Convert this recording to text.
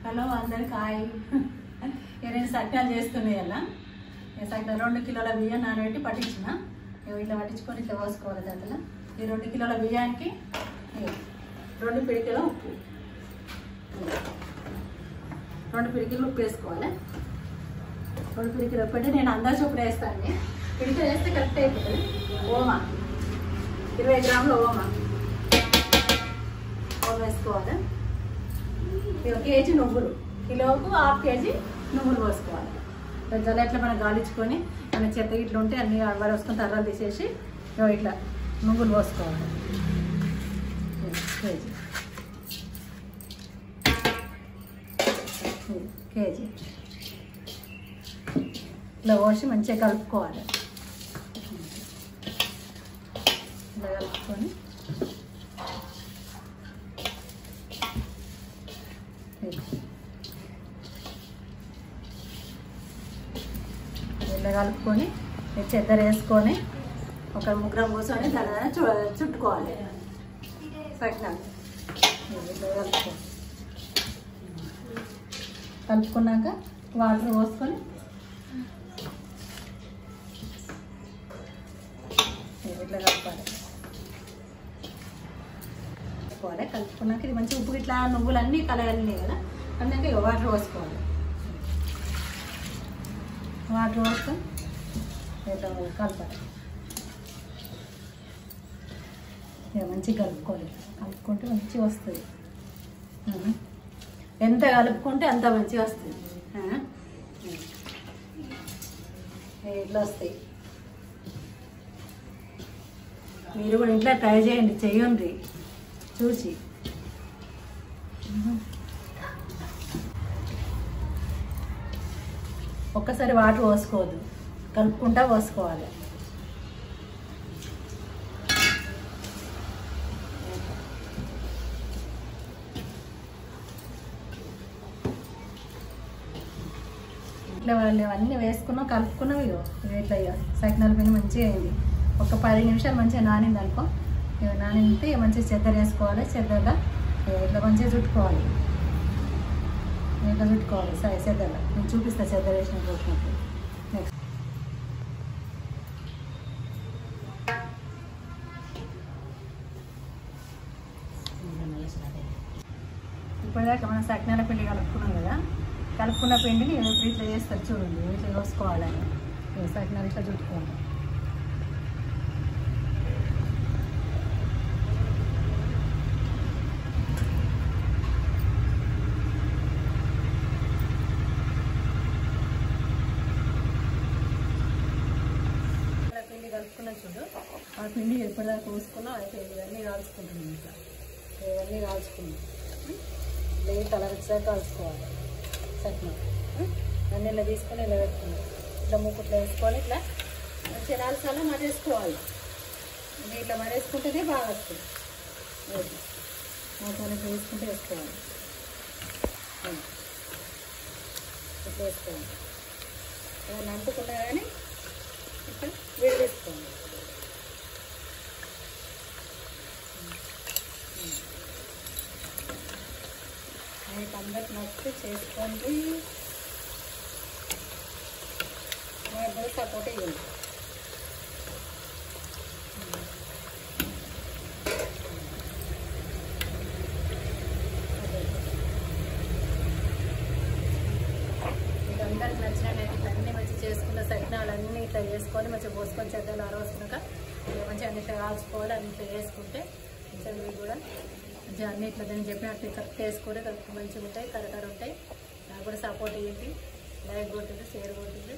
Hello అందరికి hi. నేను సగ్గాలు చేస్తున్నాయి అలా సగ్గా 2 కిలోల బియ్యం నానబెట్టి పట్టించిన ఇట్లా పట్టించుకొని ఇట్లా పోసుకోవాలి. దాంట్లో ఈ 2 కిలోల బియ్యానికి 2 పిడికిల ఉప్పు 2 పిడికిలు ఉప్పు వేసుకోవాలి. 2 పిడికిలు ఉప్పు అంటే నేను అందాజు ఉప్పు వేస్తాను. పిడికిలు వేస్తే కరెక్ట్ అయిపోతుంది. ఓమా 20 గ్రాముల ఓమా వేసుకోవాలి. కేజీ నువ్వులు, కిలోకు 1/2 కేజీ నువ్వులు పోసుకోవాలి. జల ఇట్లా మనం గాలించుకొని మన చెత్త ఇట్లా ఉంటే అన్ని వాడు వసుకొని తర్రాలు తీసేసి ఇట్లా నువ్వులు పోసుకోవాలి. కేజీ ఇట్లా పోసి మంచిగా కలుపుకోవాలి. ఇట్లా కలుపుకొని ఇలా కలుపుకొని చెద్దర వేసుకొని ఒక ముగ్గురం కూర్చొని దాని చుట్టుకోవాలి. సగ్నాలు ఇట్లా కలుపుకున్నాక వాటర్ పోసుకొని ఇట్లా కలుపుకోవాలి. కలుపుకున్నాక ఇది మంచి ఉప్పు ఇట్లా నువ్వులు అన్నీ కలగలినాయి కదా, అన్నాక ఇక వాటర్ పోసుకోవాలి. వాటర్ పోసుకొని ఇట్లా కలపాలి. ఇక మంచిగా కలుపుకోవాలి. కలుపుకుంటే మంచిగా వస్తుంది. ఎంత కలుపుకుంటే అంత మంచిగా వస్తుంది. ఇట్లా వస్తాయి. మీరు కూడా ఇంట్లో ట్రై చేయండి, చెయ్యండి చూసి. ఒక్కసారి వాటర్ పోసుకోవద్దు, కలుపుకుంటా పోసుకోవాలి. ఇట్లా వాళ్ళు అన్నీ వేసుకున్నాం, కలుపుకున్నాం. ఇట్లా సకినాల పిండి మంచిగా అయింది. ఒక 10 నిమిషాలు మంచిగా నానింది అనుకో. నానితే మంచిగా చెద్దర వేసుకోవాలి. చెద్దరలో ఇట్లా మంచిగా చుట్టుకోవాలి. ఇట్లా చుట్టుకోవాలి. చెద్దరలో నేను చూపిస్తాను చెద్దర వేసినట్టు వచ్చినప్పుడు. నెక్స్ట్ ఇప్పటిదాకా మనం సకినాల పిండి కలుపుకున్నాం కదా, కలుపుకున్న పిండిని ఇట్లా చేస్తారు చూడండి. ఇట్లా కోసుకోవాలని సకినాలు ఇట్లా చుట్టుకోవాలి. చూడు ఆ పిండి ఎప్పటిదాకా పోసుకున్నాం అయితే ఇవన్నీ కాల్చుకుంటున్నాం. ఇట్లా ఇవన్నీ కాల్చుకున్నాం. లేదు కలర్ వచ్చాక కాల్చుకోవాలి. సగ్నం అన్నీ ఇలా తీసుకొని ఇలా పెట్టుకున్నాం. ఇట్లా మూకుట్లో వేసుకొని ఇట్లా మంచిగా 4 సార్లు మరేసుకోవాలి. ఇట్లా మరేసుకుంటేనే బాగా వస్తుంది. మూకులో వేసుకుంటే వేసుకోవాలి. ఇట్లా వేసుకోవాలి. ఏమైనా అంటుకున్నా కానీ ఇక్కడ వేడి వేసుకోండి. మీకు అందరికి నచ్చి చేసుకోండి. మా ఇద్దరు సపోర్ట్ ఇవ్వండి. మీకు అందరికి నచ్చినట్లయితే ఇట్లా అన్నీ మంచిగా చేసుకున్న సకినాలన్నీ ఇట్లా వేసుకొని మంచిగా పోసుకొని చెద్దలు ఆరవస్తున్నాక మంచిగా అన్నిట్లో కాల్చుకోవాలి. అన్నిట్లో వేసుకుంటే మంచిగా కూడా మంచిగా అన్ని ఇట్లా నేను చెప్పినట్టు కరెక్ట్ వేసుకుంటే కరెక్ట్ మంచిగా ఉంటాయి, కరెక్ట్ ఉంటాయి. నాకు కూడా సపోర్ట్ ఇవ్వండి, లైక్ కొట్టింది, షేర్ కొట్టింది.